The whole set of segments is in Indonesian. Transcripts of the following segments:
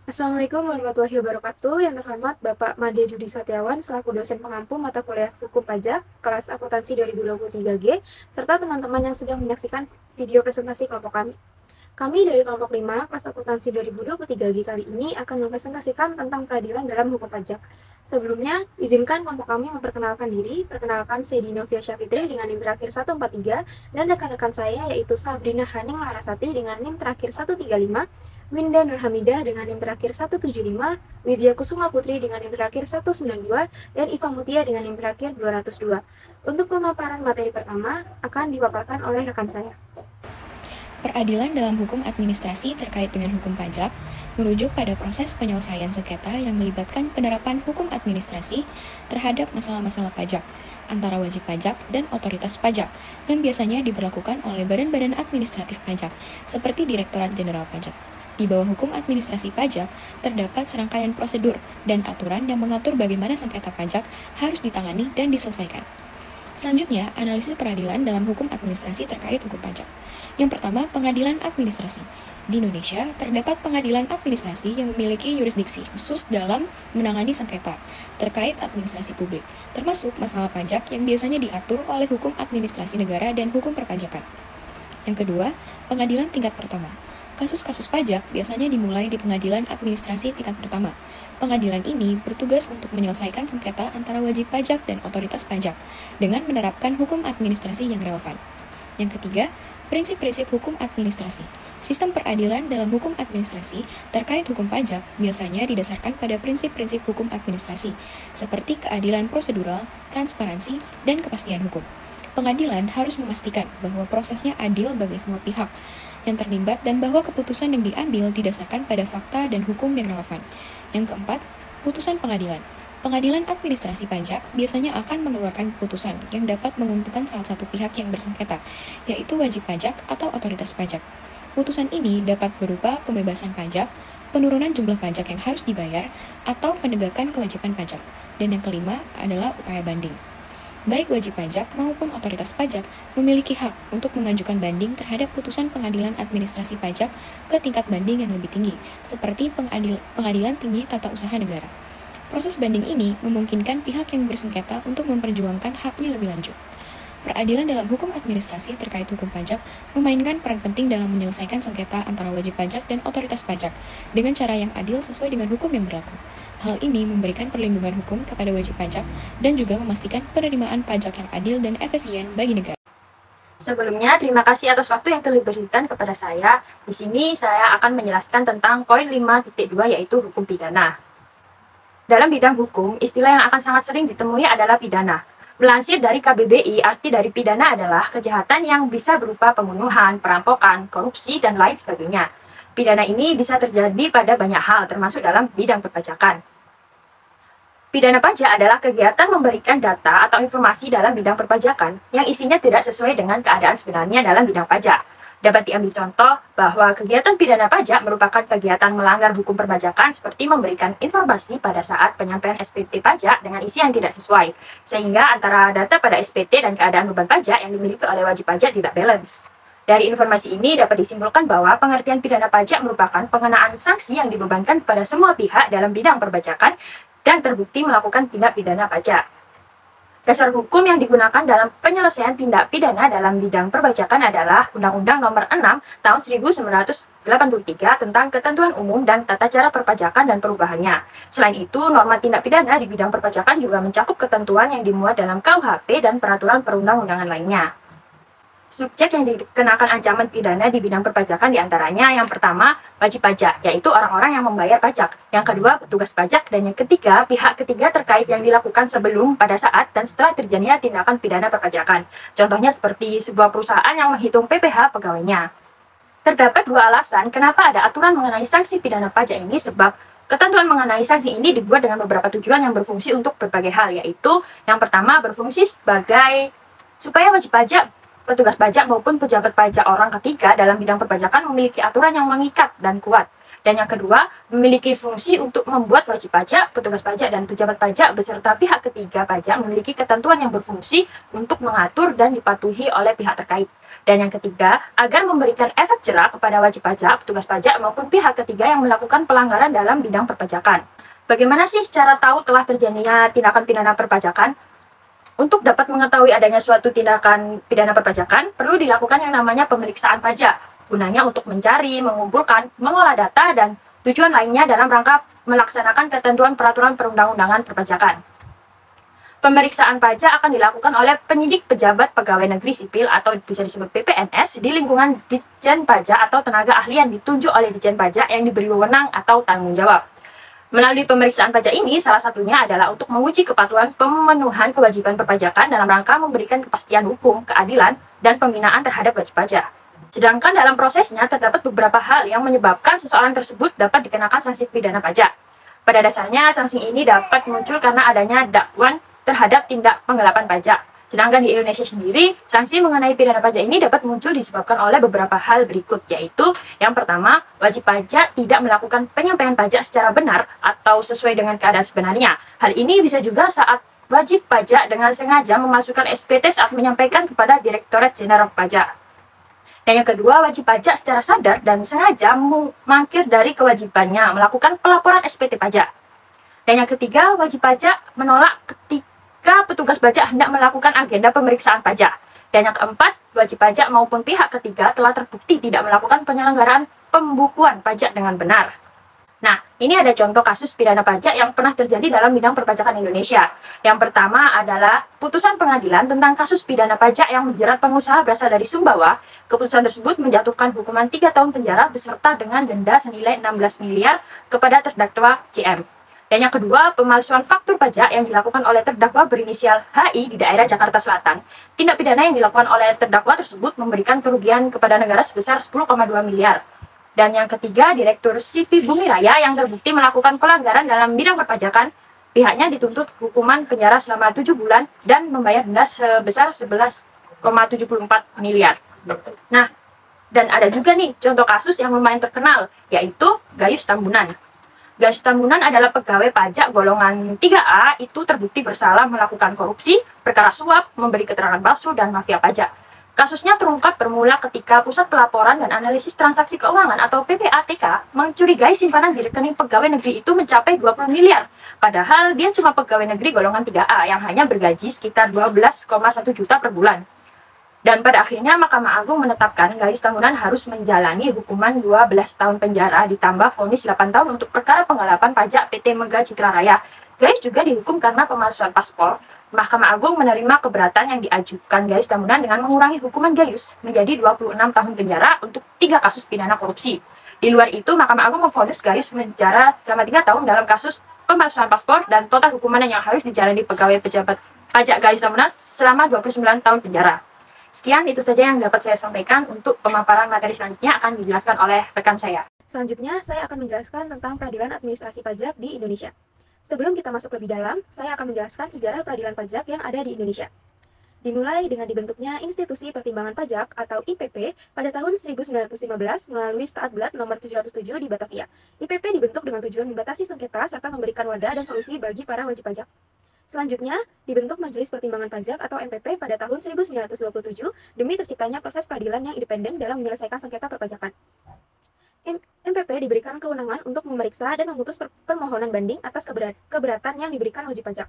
Assalamualaikum warahmatullahi wabarakatuh. Yang terhormat Bapak Made Dudi Setiawan selaku dosen pengampu mata kuliah Hukum Pajak kelas akuntansi 2023G serta teman-teman yang sedang menyaksikan video presentasi kelompok kami. Kami dari kelompok 5 kelas akuntansi 2023G kali ini akan mempresentasikan tentang peradilan dalam hukum pajak. Sebelumnya, izinkan kelompok kami memperkenalkan diri. Perkenalkan, saya Dinovia Syafitri dengan NIM terakhir 143 dan rekan-rekan saya yaitu Sabrina Haning Larasati dengan NIM terakhir 135, Winda Nurhamidah dengan NIM terakhir 175, Widya Kusuma Putri dengan NIM terakhir 192, dan Iva Mutia dengan NIM terakhir 202. Untuk pemaparan materi pertama akan dipaparkan oleh rekan saya. Peradilan dalam hukum administrasi terkait dengan hukum pajak merujuk pada proses penyelesaian sengketa yang melibatkan penerapan hukum administrasi terhadap masalah-masalah pajak antara wajib pajak dan otoritas pajak yang biasanya diberlakukan oleh badan-badan administratif pajak seperti Direktorat Jenderal Pajak. Di bawah hukum administrasi pajak terdapat serangkaian prosedur dan aturan yang mengatur bagaimana sengketa pajak harus ditangani dan diselesaikan. Selanjutnya, analisis peradilan dalam hukum administrasi terkait hukum pajak. Yang pertama, pengadilan administrasi. Di Indonesia, terdapat pengadilan administrasi yang memiliki yurisdiksi khusus dalam menangani sengketa terkait administrasi publik, termasuk masalah pajak yang biasanya diatur oleh hukum administrasi negara dan hukum perpajakan. Yang kedua, pengadilan tingkat pertama. Kasus-kasus pajak biasanya dimulai di pengadilan administrasi tingkat pertama. Pengadilan ini bertugas untuk menyelesaikan sengketa antara wajib pajak dan otoritas pajak dengan menerapkan hukum administrasi yang relevan. Yang ketiga, prinsip-prinsip hukum administrasi. Sistem peradilan dalam hukum administrasi terkait hukum pajak biasanya didasarkan pada prinsip-prinsip hukum administrasi, seperti keadilan prosedural, transparansi, dan kepastian hukum. Pengadilan harus memastikan bahwa prosesnya adil bagi semua pihak yang terlibat dan bahwa keputusan yang diambil didasarkan pada fakta dan hukum yang relevan. Yang keempat, putusan pengadilan. Pengadilan administrasi pajak biasanya akan mengeluarkan putusan yang dapat menguntungkan salah satu pihak yang bersengketa, yaitu wajib pajak atau otoritas pajak. Putusan ini dapat berupa pembebasan pajak, penurunan jumlah pajak yang harus dibayar, atau penegakan kewajiban pajak. Dan yang kelima adalah upaya banding. Baik wajib pajak maupun otoritas pajak memiliki hak untuk mengajukan banding terhadap putusan pengadilan administrasi pajak ke tingkat banding yang lebih tinggi, seperti pengadilan tinggi tata usaha negara. Proses banding ini memungkinkan pihak yang bersengketa untuk memperjuangkan haknya lebih lanjut. Peradilan dalam hukum administrasi terkait hukum pajak memainkan peran penting dalam menyelesaikan sengketa antara wajib pajak dan otoritas pajak dengan cara yang adil sesuai dengan hukum yang berlaku. Hal ini memberikan perlindungan hukum kepada wajib pajak dan juga memastikan penerimaan pajak yang adil dan efisien bagi negara. Sebelumnya, terima kasih atas waktu yang telah diberikan kepada saya. Di sini saya akan menjelaskan tentang poin 5.2 yaitu hukum pidana. Dalam bidang hukum, istilah yang akan sangat sering ditemui adalah pidana. Melansir dari KBBI, arti dari pidana adalah kejahatan yang bisa berupa pembunuhan, perampokan, korupsi, dan lain sebagainya. Pidana ini bisa terjadi pada banyak hal, termasuk dalam bidang perpajakan. Pidana pajak adalah kegiatan memberikan data atau informasi dalam bidang perpajakan yang isinya tidak sesuai dengan keadaan sebenarnya dalam bidang pajak. Dapat diambil contoh bahwa kegiatan pidana pajak merupakan kegiatan melanggar hukum perpajakan seperti memberikan informasi pada saat penyampaian SPT pajak dengan isi yang tidak sesuai, sehingga antara data pada SPT dan keadaan beban pajak yang dimiliki oleh wajib pajak tidak balance. Dari informasi ini dapat disimpulkan bahwa pengertian pidana pajak merupakan pengenaan sanksi yang dibebankan kepada semua pihak dalam bidang perpajakan dan terbukti melakukan tindak pidana pajak. Dasar hukum yang digunakan dalam penyelesaian tindak pidana dalam bidang perpajakan adalah Undang-Undang Nomor 6 Tahun 1983 tentang Ketentuan Umum dan Tata Cara Perpajakan dan Perubahannya. Selain itu, norma tindak pidana di bidang perpajakan juga mencakup ketentuan yang dimuat dalam KUHP dan peraturan perundang-undangan lainnya. Subjek yang dikenakan ancaman pidana di bidang perpajakan diantaranya yang pertama, wajib pajak, yaitu orang-orang yang membayar pajak. Yang kedua, petugas pajak. Dan yang ketiga, pihak ketiga terkait yang dilakukan sebelum, pada saat, dan setelah terjadinya tindakan pidana perpajakan. Contohnya seperti sebuah perusahaan yang menghitung PPh pegawainya. Terdapat dua alasan kenapa ada aturan mengenai sanksi pidana pajak ini, sebab ketentuan mengenai sanksi ini dibuat dengan beberapa tujuan yang berfungsi untuk berbagai hal, yaitu yang pertama berfungsi sebagai supaya wajib pajak, petugas pajak maupun pejabat pajak orang ketiga dalam bidang perpajakan memiliki aturan yang mengikat dan kuat. Dan yang kedua, memiliki fungsi untuk membuat wajib pajak, petugas pajak, dan pejabat pajak beserta pihak ketiga pajak memiliki ketentuan yang berfungsi untuk mengatur dan dipatuhi oleh pihak terkait. Dan yang ketiga, agar memberikan efek jerah kepada wajib pajak, petugas pajak, maupun pihak ketiga yang melakukan pelanggaran dalam bidang perpajakan. Bagaimana sih cara tahu telah terjadinya tindakan pidana perpajakan? Untuk dapat mengetahui adanya suatu tindakan pidana perpajakan, perlu dilakukan yang namanya pemeriksaan pajak. Gunanya untuk mencari, mengumpulkan, mengolah data, dan tujuan lainnya dalam rangka melaksanakan ketentuan peraturan perundang-undangan perpajakan. Pemeriksaan pajak akan dilakukan oleh penyidik pejabat pegawai negeri sipil atau bisa disebut PPNS di lingkungan Ditjen Pajak atau tenaga ahli yang ditunjuk oleh Ditjen Pajak yang diberi wewenang atau tanggung jawab. Melalui pemeriksaan pajak ini, salah satunya adalah untuk menguji kepatuhan pemenuhan kewajiban perpajakan dalam rangka memberikan kepastian hukum, keadilan, dan pembinaan terhadap wajib pajak. Sedangkan dalam prosesnya terdapat beberapa hal yang menyebabkan seseorang tersebut dapat dikenakan sanksi pidana pajak. Pada dasarnya, sanksi ini dapat muncul karena adanya dakwaan terhadap tindak penggelapan pajak. Sedangkan di Indonesia sendiri, sanksi mengenai pidana pajak ini dapat muncul disebabkan oleh beberapa hal berikut, yaitu yang pertama, wajib pajak tidak melakukan penyampaian pajak secara benar atau sesuai dengan keadaan sebenarnya. Hal ini bisa juga saat wajib pajak dengan sengaja memasukkan SPT saat menyampaikan kepada Direktorat Jenderal Pajak. Dan yang kedua, wajib pajak secara sadar dan sengaja memangkir dari kewajibannya melakukan pelaporan SPT pajak. Dan yang ketiga, wajib pajak menolak ketika petugas pajak hendak melakukan agenda pemeriksaan pajak. Dan yang keempat, wajib pajak maupun pihak ketiga telah terbukti tidak melakukan penyelenggaraan pembukuan pajak dengan benar. Nah, ini ada contoh kasus pidana pajak yang pernah terjadi dalam bidang perpajakan Indonesia. Yang pertama adalah putusan pengadilan tentang kasus pidana pajak yang menjerat pengusaha berasal dari Sumbawa. Keputusan tersebut menjatuhkan hukuman 3 tahun penjara beserta dengan denda senilai 16 miliar kepada terdakwa CM. Dan yang kedua, pemalsuan faktur pajak yang dilakukan oleh terdakwa berinisial HI di daerah Jakarta Selatan. Tindak pidana yang dilakukan oleh terdakwa tersebut memberikan kerugian kepada negara sebesar 10,2 miliar. Dan yang ketiga, Direktur CV Bumi Raya yang terbukti melakukan pelanggaran dalam bidang perpajakan, pihaknya dituntut hukuman penjara selama 7 bulan dan membayar denda sebesar 11,74 miliar. Nah, dan ada juga nih contoh kasus yang lumayan terkenal, yaitu Gayus Tambunan. Gayus Tambunan adalah pegawai pajak golongan 3A itu terbukti bersalah melakukan korupsi, perkara suap, memberi keterangan palsu, dan mafia pajak. Kasusnya terungkap bermula ketika Pusat Pelaporan dan Analisis Transaksi Keuangan atau PPATK mencurigai simpanan di rekening pegawai negeri itu mencapai 20 miliar. Padahal dia cuma pegawai negeri golongan 3A yang hanya bergaji sekitar 12,1 juta per bulan. Dan pada akhirnya Mahkamah Agung menetapkan Gayus Tambunan harus menjalani hukuman 12 tahun penjara ditambah vonis 8 tahun untuk perkara penggelapan pajak PT Mega Citra Raya. Gayus juga dihukum karena pemalsuan paspor. Mahkamah Agung menerima keberatan yang diajukan Gayus Tambunan dengan mengurangi hukuman Gayus menjadi 26 tahun penjara untuk 3 kasus pidana korupsi. Di luar itu, Mahkamah Agung memvonis Gayus penjara selama 3 tahun dalam kasus pemalsuan paspor dan total hukuman yang harus dijalani pegawai pejabat pajak Gayus Tambunan selama 29 tahun penjara. Sekian, itu saja yang dapat saya sampaikan. Untuk pemaparan materi selanjutnya akan dijelaskan oleh rekan saya. Selanjutnya, saya akan menjelaskan tentang peradilan administrasi pajak di Indonesia. Sebelum kita masuk lebih dalam, saya akan menjelaskan sejarah peradilan pajak yang ada di Indonesia. Dimulai dengan dibentuknya Institusi Pertimbangan Pajak atau IPP pada tahun 1915 melalui Statblad nomor 707 di Batavia. IPP dibentuk dengan tujuan membatasi sengketa serta memberikan wadah dan solusi bagi para wajib pajak. Selanjutnya, dibentuk Majelis Pertimbangan Pajak atau MPP pada tahun 1927 demi terciptanya proses peradilan yang independen dalam menyelesaikan sengketa perpajakan. MPP diberikan kewenangan untuk memeriksa dan memutus permohonan banding atas keberatan yang diberikan wajib pajak.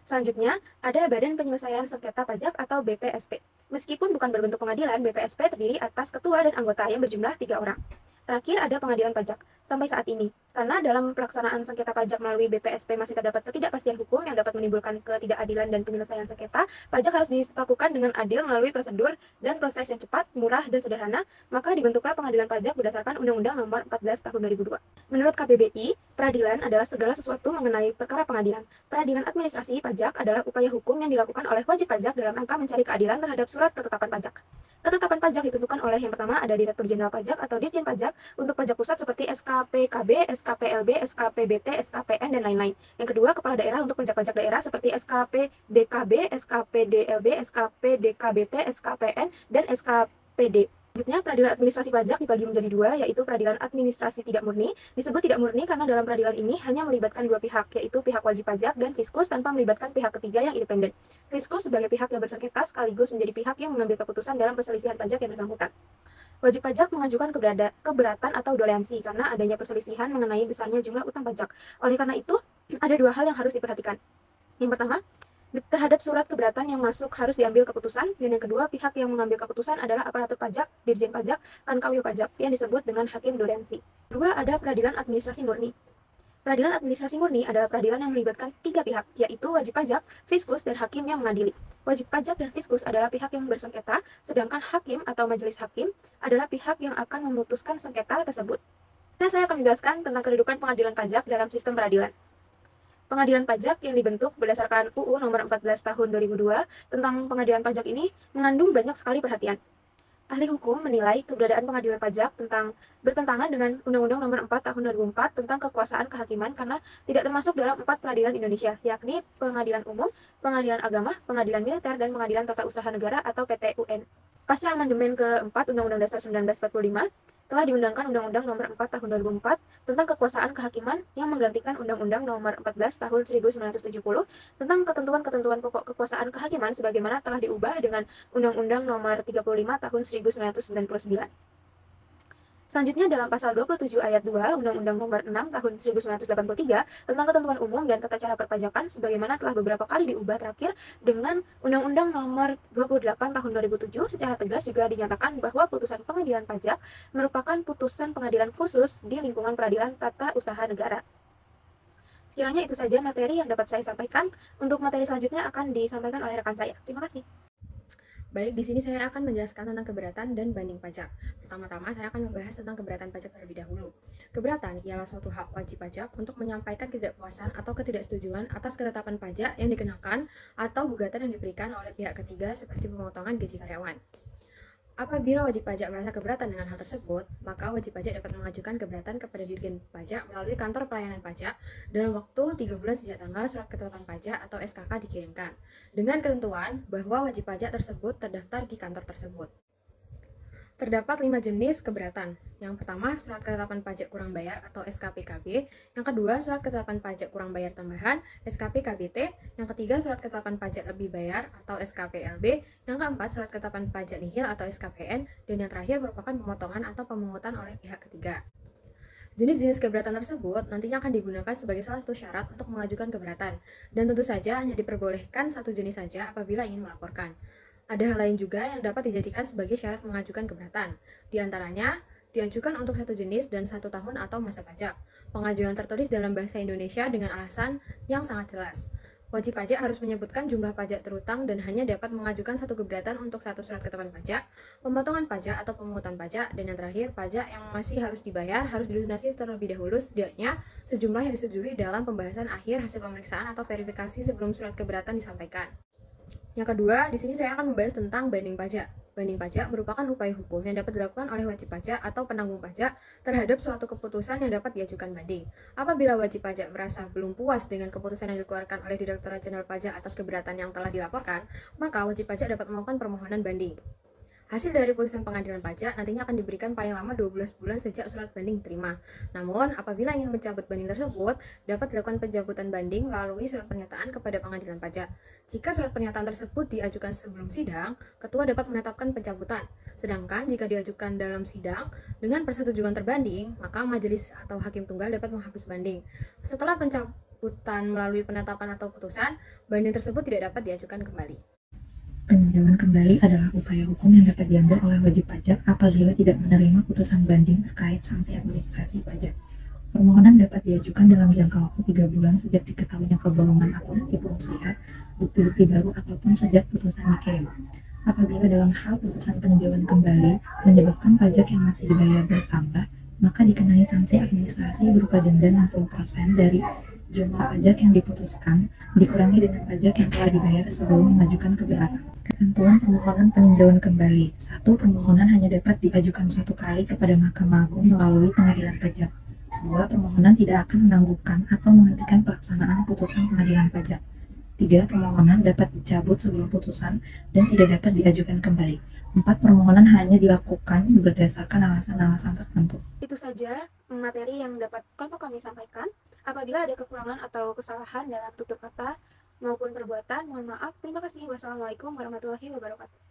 Selanjutnya, ada Badan Penyelesaian Sengketa Pajak atau BPSP. Meskipun bukan berbentuk pengadilan, BPSP terdiri atas ketua dan anggota yang berjumlah 3 orang. Terakhir ada pengadilan pajak. Sampai saat ini, karena dalam pelaksanaan sengketa pajak melalui BPSP masih terdapat ketidakpastian hukum yang dapat menimbulkan ketidakadilan dan penyelesaian sengketa, pajak harus dilakukan dengan adil melalui prosedur dan proses yang cepat, murah, dan sederhana, maka dibentuklah pengadilan pajak berdasarkan Undang-Undang Nomor 14 Tahun 2002. Menurut KBBI, peradilan adalah segala sesuatu mengenai perkara pengadilan. Peradilan administrasi pajak adalah upaya hukum yang dilakukan oleh wajib pajak dalam rangka mencari keadilan terhadap surat ketetapan pajak. Ketetapan pajak ditentukan oleh yang pertama ada Direktur Jenderal Pajak atau Ditjen Pajak untuk pajak pusat seperti SKPKB, SKPLB, SKPBT, SKPN, dan lain-lain. Yang kedua, Kepala Daerah untuk pajak-pajak daerah seperti SKPDKB, SKPDLB, SKPDKBT, SKPN, dan SKPD. Selanjutnya, peradilan administrasi pajak dibagi menjadi dua, yaitu peradilan administrasi tidak murni. Disebut tidak murni karena dalam peradilan ini hanya melibatkan dua pihak, yaitu pihak wajib pajak dan fiskus tanpa melibatkan pihak ketiga yang independen. Fiskus sebagai pihak yang bersengketa sekaligus menjadi pihak yang mengambil keputusan dalam perselisihan pajak yang bersangkutan. Wajib pajak mengajukan keberatan atau doleansi karena adanya perselisihan mengenai besarnya jumlah utang pajak. Oleh karena itu, ada dua hal yang harus diperhatikan. Yang pertama, terhadap surat keberatan yang masuk harus diambil keputusan, dan yang kedua, pihak yang mengambil keputusan adalah aparatur pajak, dirjen pajak, kankawil pajak yang disebut dengan hakim doleansi. Kedua, ada peradilan administrasi murni. Peradilan administrasi murni adalah peradilan yang melibatkan tiga pihak, yaitu wajib pajak, fiskus, dan hakim yang mengadili. Wajib pajak dan fiskus adalah pihak yang bersengketa, sedangkan hakim atau majelis hakim adalah pihak yang akan memutuskan sengketa tersebut. Nah, saya akan menjelaskan tentang kedudukan pengadilan pajak dalam sistem peradilan. Pengadilan pajak yang dibentuk berdasarkan UU Nomor 14 Tahun 2002 tentang pengadilan pajak ini mengandung banyak sekali perhatian. Ahli hukum menilai keberadaan pengadilan pajak bertentangan dengan Undang-Undang Nomor 4 Tahun 2004 tentang kekuasaan kehakiman karena tidak termasuk dalam 4 peradilan Indonesia, yakni Pengadilan Umum, Pengadilan Agama, Pengadilan Militer, dan Pengadilan Tata Usaha Negara atau PT-UN. Pasca amandemen ke-4 Undang-Undang Dasar 1945, telah diundangkan Undang-Undang Nomor 4 Tahun 2004 tentang kekuasaan kehakiman yang menggantikan Undang-Undang Nomor 14 Tahun 1970 tentang ketentuan-ketentuan pokok kekuasaan kehakiman sebagaimana telah diubah dengan Undang-Undang Nomor 35 Tahun 1999. Selanjutnya dalam pasal 27 ayat 2 Undang-Undang Nomor 6 Tahun 1983 tentang ketentuan umum dan tata cara perpajakan sebagaimana telah beberapa kali diubah terakhir dengan Undang-Undang Nomor 28 Tahun 2007 secara tegas juga dinyatakan bahwa putusan pengadilan pajak merupakan putusan pengadilan khusus di lingkungan peradilan tata usaha negara. Sekiranya itu saja materi yang dapat saya sampaikan. Untuk materi selanjutnya akan disampaikan oleh rekan saya. Terima kasih. Baik, di sini saya akan menjelaskan tentang keberatan dan banding pajak. Pertama-tama, saya akan membahas tentang keberatan pajak terlebih dahulu. Keberatan ialah suatu hak wajib pajak untuk menyampaikan ketidakpuasan atau ketidaksetujuan atas ketetapan pajak yang dikenakan atau gugatan yang diberikan oleh pihak ketiga seperti pemotongan gaji karyawan. Apabila wajib pajak merasa keberatan dengan hal tersebut, maka wajib pajak dapat mengajukan keberatan kepada Dirjen Pajak melalui kantor pelayanan pajak dalam waktu 3 bulan sejak tanggal surat ketetapan pajak atau SKK dikirimkan, dengan ketentuan bahwa wajib pajak tersebut terdaftar di kantor tersebut. Terdapat 5 jenis keberatan. Yang pertama, surat ketetapan pajak kurang bayar atau SKPKB. Yang kedua, surat ketetapan pajak kurang bayar tambahan SKPKBT. Yang ketiga, surat ketetapan pajak lebih bayar atau SKPLB. Yang keempat, surat ketetapan pajak nihil atau SKPN. Dan yang terakhir merupakan pemotongan atau pemungutan oleh pihak ketiga. Jenis-jenis keberatan tersebut nantinya akan digunakan sebagai salah satu syarat untuk mengajukan keberatan. Dan tentu saja hanya diperbolehkan satu jenis saja apabila ingin melaporkan. Ada hal lain juga yang dapat dijadikan sebagai syarat mengajukan keberatan. Di antaranya, diajukan untuk satu jenis dan 1 tahun atau masa pajak. Pengajuan tertulis dalam bahasa Indonesia dengan alasan yang sangat jelas. Wajib pajak harus menyebutkan jumlah pajak terutang dan hanya dapat mengajukan satu keberatan untuk satu surat ketetapan pajak, pemotongan pajak atau pemungutan pajak, dan yang terakhir, pajak yang masih harus dibayar harus dilunasi terlebih dahulu setidaknya sejumlah yang disetujui dalam pembahasan akhir hasil pemeriksaan atau verifikasi sebelum surat keberatan disampaikan. Yang kedua, di sini saya akan membahas tentang banding pajak. Banding pajak merupakan upaya hukum yang dapat dilakukan oleh wajib pajak atau penanggung pajak terhadap suatu keputusan yang dapat diajukan banding. Apabila wajib pajak merasa belum puas dengan keputusan yang dikeluarkan oleh Direktorat Jenderal Pajak atas keberatan yang telah dilaporkan, maka wajib pajak dapat melakukan permohonan banding. Hasil dari putusan pengadilan pajak nantinya akan diberikan paling lama 12 bulan sejak surat banding diterima. Namun, apabila ingin mencabut banding tersebut, dapat dilakukan pencabutan banding melalui surat pernyataan kepada pengadilan pajak. Jika surat pernyataan tersebut diajukan sebelum sidang, ketua dapat menetapkan pencabutan. Sedangkan jika diajukan dalam sidang dengan persetujuan terbanding, maka majelis atau hakim tunggal dapat menghapus banding. Setelah pencabutan melalui penetapan atau putusan, banding tersebut tidak dapat diajukan kembali. Peninjauan kembali adalah upaya hukum yang dapat diambil oleh wajib pajak apabila tidak menerima putusan banding terkait sanksi administrasi pajak. Permohonan dapat diajukan dalam jangka waktu 3 bulan sejak diketahuinya kebohongan atau tipu muslihat, bukti-bukti baru ataupun sejak putusan dikirim. Apabila dalam hal putusan peninjauan kembali menyebabkan pajak yang masih dibayar bertambah, maka dikenai sanksi administrasi berupa denda 60% dari jumlah pajak yang diputuskan, dikurangi dengan pajak yang telah dibayar sebelum mengajukan keberatan. Ketentuan permohonan peninjauan kembali. 1. Permohonan hanya dapat diajukan 1 kali kepada Mahkamah Agung melalui pengadilan pajak. 2. Permohonan tidak akan menangguhkan atau menghentikan pelaksanaan putusan pengadilan pajak. 3. Permohonan dapat dicabut sebelum putusan dan tidak dapat diajukan kembali. 4. Permohonan hanya dilakukan berdasarkan alasan-alasan tertentu. Itu saja materi yang dapat kelompok kami sampaikan. Apabila ada kekurangan atau kesalahan dalam tutur kata maupun perbuatan, mohon maaf. Terima kasih. Wassalamualaikum warahmatullahi wabarakatuh.